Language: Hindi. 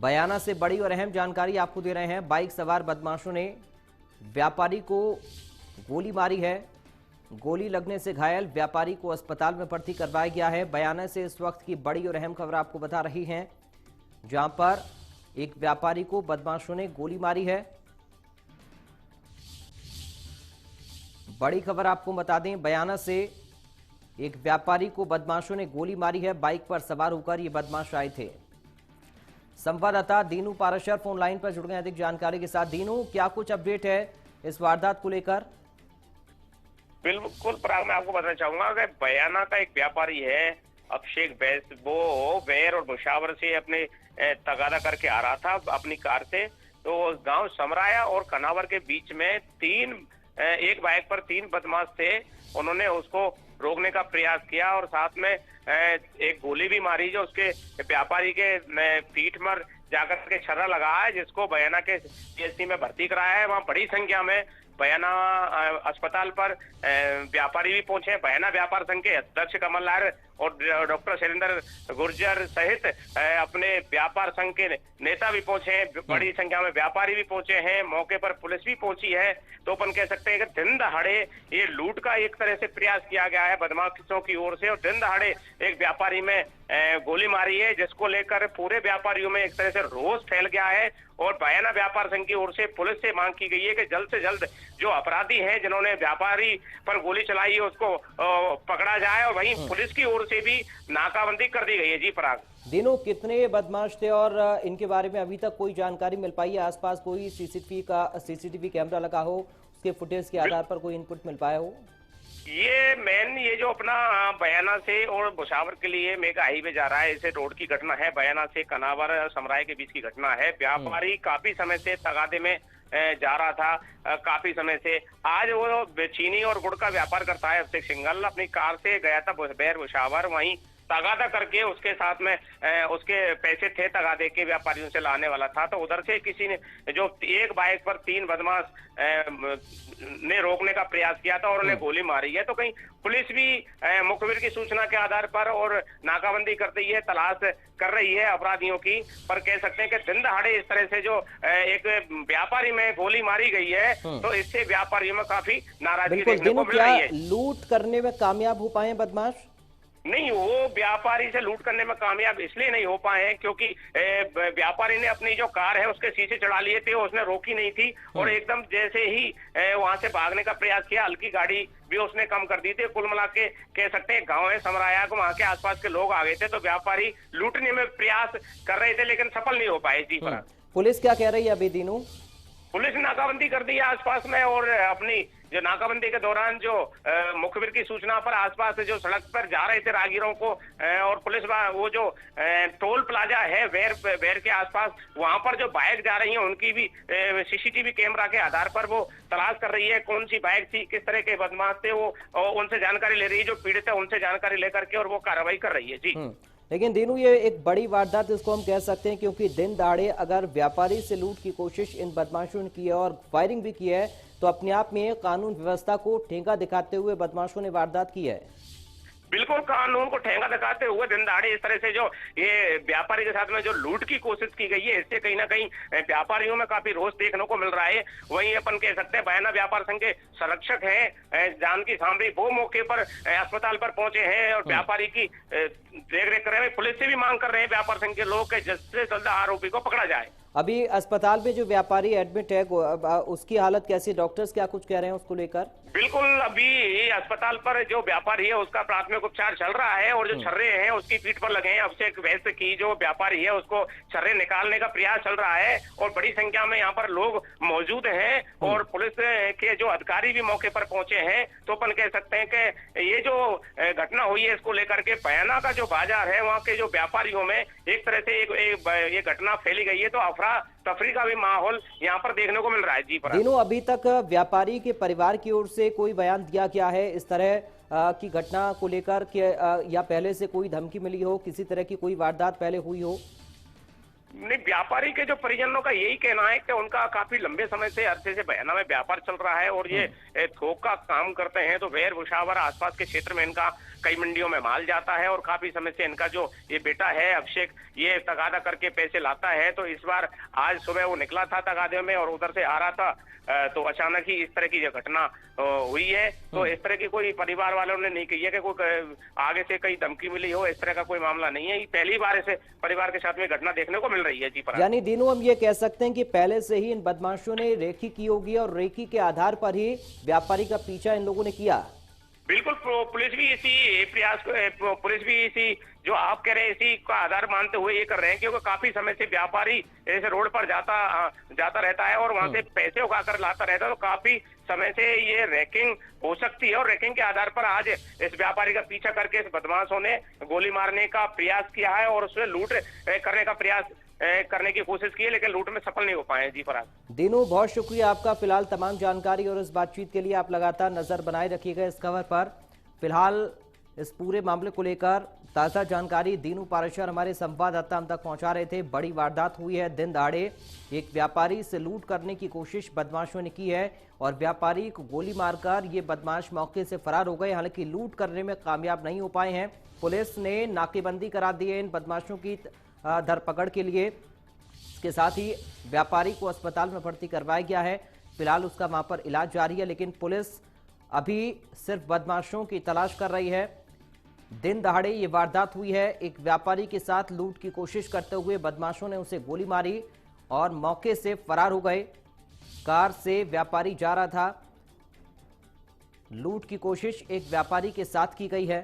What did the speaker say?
बयाना से बड़ी और अहम जानकारी आपको दे रहे हैं। बाइक सवार बदमाशों ने व्यापारी को गोली मारी है। गोली लगने से घायल व्यापारी को अस्पताल में भर्ती करवाया गया है। बयाना से इस वक्त की बड़ी और अहम खबर आपको बता रही हैं, जहां पर एक व्यापारी को बदमाशों ने गोली मारी है। बड़ी खबर आपको बता दें, बयाना से एक व्यापारी को बदमाशों ने गोली मारी है। बाइक पर सवार होकर ये बदमाश आए थे। संवाददाता दीनू पाराशर फोन लाइन पर जुड़ गए अधिक जानकारी के साथ। दीनू, क्या कुछ अपडेट है इस वारदात को लेकर? बिल्कुल पराग, मैं आपको बताना चाहूंगा कि बयाना का एक व्यापारी है अभिषेक बैस, वो बैर और मुशावर से अपने तगादा करके आ रहा था अपनी कार से। तो गांव समराया और कनावर के बीच में एक बाइक पर 3 बदमाश थे। उन्होंने उसको रोकने का प्रयास किया और साथ में एक गोली भी मारी, जो उसके व्यापारी के पीठ पर जाकर के छर्रा लगा है, जिसको बयाना के पीएचसी में भर्ती कराया है। वहां बड़ी संख्या में बयाना अस्पताल पर व्यापारी भी पहुंचे। बयाना व्यापार संघ के अध्यक्ष कमल लाल और डॉक्टर शैलेंद्र गुर्जर सहित अपने व्यापार संघ के नेता भी पहुंचे। बड़ी संख्या में व्यापारी भी पहुंचे हैं। मौके पर पुलिस भी पहुंची है। तो अपन कह सकते हैं कि दिन दहाड़े ये लूट का एक तरह से प्रयास किया गया है बदमाशों की ओर से, और दिन दहाड़े एक व्यापारी में गोली मारी है, जिसको लेकर पूरे व्यापारियों में एक तरह से रोष फैल गया है। और बयाना व्यापार संघ की ओर से पुलिस से मांग की गई है कि जल्द से जल्द जो अपराधी हैं जिन्होंने व्यापारी पर गोली चलाई है उसको पकड़ा जाए। और वहीं पुलिस की ओर से भी नाकाबंदी कर दी गई है। जी पराग, दिनों कितने बदमाश थे और इनके बारे में अभी तक कोई जानकारी मिल पाई है? आसपास कोई सीसीटीवी कैमरा लगा हो, उसके फुटेज के आधार पर कोई इनपुट मिल पाया हो? ये जो अपना बयाना से और भुसावर के लिए मेगा हाईवे जा रहा है, इसे रोड की घटना है। बयाना से कनावर समराय के बीच की घटना है। व्यापारी काफी समय से तगादे में जा रहा था, काफी समय से। आज वो चीनी और गुड़ का व्यापार करता है अभिषेक सिंघल। अपनी कार से गया था बैर भुसावर, वहीं तगादा करके उसके साथ में उसके पैसे थे तगादे के, व्यापारियों से लाने वाला था। तो उधर से किसी ने जो एक बाइक पर 3 बदमाश ने रोकने का प्रयास किया था और उन्हें गोली मारी है। तो कहीं पुलिस भी मुखबिर की सूचना के आधार पर और नाकाबंदी कर रही है, तलाश कर रही है अपराधियों की। पर कह सकते हैं कि दिन दहाड़े इस तरह से जो एक व्यापारी में गोली मारी गई है, तो इससे व्यापारियों में काफी नाराजगी देखने को मिल रही है। लूट करने में कामयाब हो पाए बदमाश? नहीं, वो व्यापारी से लूट करने में कामयाब इसलिए नहीं हो पाए हैं क्योंकि व्यापारी ने अपनी जो कार है उसके शीशे चढ़ा लिए थे, उसने रोकी नहीं थी और एकदम जैसे ही वहां से भागने का प्रयास किया, हल्की गाड़ी भी उसने कम कर दी थी। कुल मिला के कह सकते हैं गांव है समराया को, वहां के आसपास के लोग आ गए थे, तो व्यापारी लूटने में प्रयास कर रहे थे लेकिन सफल नहीं हो पाए। जी पर पुलिस क्या कह रही है अभी दिनों? पुलिस ने नाकाबंदी कर दी है आसपास में, और अपनी जो नाकाबंदी के दौरान जो मुखबिर की सूचना पर आसपास से जो सड़क पर जा रहे थे राहगीरों को, और पुलिस वो जो टोल प्लाजा है वेर के आसपास, वहां पर जो बाइक जा रही है उनकी भी सीसीटीवी कैमरा के आधार पर वो तलाश कर रही है कौन सी बाइक थी, किस तरह के बदमाश थे, वो उनसे जानकारी ले रही है। जो पीड़ित है उनसे जानकारी लेकर के और वो कार्रवाई कर रही है। जी लेकिन दिनू, ये एक बड़ी वारदात इसको हम कह सकते हैं, क्योंकि दिन दहाड़े अगर व्यापारी से लूट की कोशिश इन बदमाशों ने की है और फायरिंग भी की है, तो अपने आप में कानून व्यवस्था को ठेंगा दिखाते हुए बदमाशों ने वारदात की है। बिल्कुल कानून को ठेंगा दिखाते हुए दिन दहाड़े इस तरह से जो ये व्यापारी के साथ में जो लूट की कोशिश की गई है, इससे कहीं ना कहीं व्यापारियों में काफी रोष देखने को मिल रहा है। वहीं अपन कह सकते हैं बयाना व्यापार संघ के संरक्षक हैं जानकी सांबरी, वो मौके पर अस्पताल पर पहुंचे हैं और व्यापारी की देख रेख कर रहे हैं। पुलिस से भी मांग कर रहे हैं व्यापार संघ के लोग जल्द से जल्द आरोपी को पकड़ा जाए। अभी अस्पताल में जो व्यापारी एडमिट है उसकी हालत कैसी? डॉक्टर्स क्या कुछ कह रहे हैं उसको लेकर? बिल्कुल, अभी अस्पताल पर जो व्यापारी है उसका प्राथमिक उपचार चल रहा है और जो छर्रे हैं उसकी पीठ पर लगे हैं। अभिषेक वैश्य की जो व्यापारी है उसको छर्रे निकालने का प्रयास चल रहा है और बड़ी संख्या में यहाँ पर लोग मौजूद हैं और पुलिस के जो अधिकारी भी मौके पर पहुंचे हैं। तो अपन कह सकते हैं कि ये जो घटना हुई है इसको लेकर के बयाना का जो बाजार है वहाँ के जो व्यापारियों में एक तरह से ये घटना फैली गई है। तो अफरा तफरी का भी माहौल यहाँ पर देखने को मिल रहा है। जी पर दिनों, अभी तक व्यापारी के परिवार की ओर से कोई बयान दिया गया है इस तरह की घटना को लेकर कि या पहले से कोई धमकी मिली हो, किसी तरह की कोई वारदात पहले हुई हो? नहीं, व्यापारी के जो परिजनों का यही कहना है कि उनका काफी लंबे समय से अरसे से बयाना में व्यापार चल रहा है और ये थोक का काम करते हैं। तो वेर भुसावर आसपास के क्षेत्र में इनका कई मंडियों में माल जाता है और काफी समय से इनका जो ये बेटा है अभिषेक, ये तगादा करके पैसे लाता है। तो इस बार आज सुबह वो निकला था तगादे में और उधर से आ रहा था, तो अचानक ही इस तरह की घटना हुई है। तो इस तरह की कोई परिवार वालों ने नहीं कही है कि कोई आगे से कई धमकी मिली हो, इस तरह का कोई मामला नहीं है। ये पहली बार ऐसे परिवार के साथ में घटना देखने को मिल रही है। जी पर यानी दिनों हम ये कह सकते हैं कि पहले से ही इन बदमाशों ने रेकी की होगी और रेकी के आधार पर ही व्यापारी का पीछा इन लोगों ने किया। बिल्कुल, पुलिस भी इसी प्रयास को, पुलिस भी इसी जो आप कह रहे हैं इसी का आधार मानते हुए ये कर रहे हैं, क्योंकि काफी समय से व्यापारी ऐसे रोड पर जाता रहता है और वहां से पैसे उगाकर लाता रहता है। तो काफी समय से ये रैकिंग हो सकती है और रैकिंग के आधार पर आज इस व्यापारी का पीछा करके इस बदमाशों ने गोली मारने का प्रयास किया है और उसमें लूट करने का प्रयास करने की कोशिश की है, लेकिन लूट में सफल नहीं हो पाए। जी फराज। दिनों बहुत शुक्रिया आपका फिलहाल तमाम जानकारी और इस बातचीत के लिए। आप लगातार नजर बनाए रखिएगा इस खबर पर। फिलहाल इस पूरे मामले को लेकर ताजा जानकारी दीनू पारेशर हमारे संवाददाता हम तक पहुंचा रहे थे। बड़ी वारदात हुई है, दिन दहाड़े एक व्यापारी से लूट करने की कोशिश बदमाशों ने की है और व्यापारी को गोली मारकर ये बदमाश मौके से फरार हो गए। हालांकि लूट करने में कामयाब नहीं हो पाए हैं। पुलिस ने नाकेबंदी करा दी है इन बदमाशों की धरपकड़ के लिए। इसके साथ ही व्यापारी को अस्पताल में भर्ती करवाया गया है। फिलहाल उसका वहां पर इलाज जारी है, लेकिन पुलिस अभी सिर्फ बदमाशों की तलाश कर रही है। दिन दहाड़े ये वारदात हुई है, एक व्यापारी के साथ लूट की कोशिश करते हुए बदमाशों ने उसे गोली मारी और मौके से फरार हो गए। कार से व्यापारी जा रहा था। लूट की कोशिश एक व्यापारी के साथ की गई है।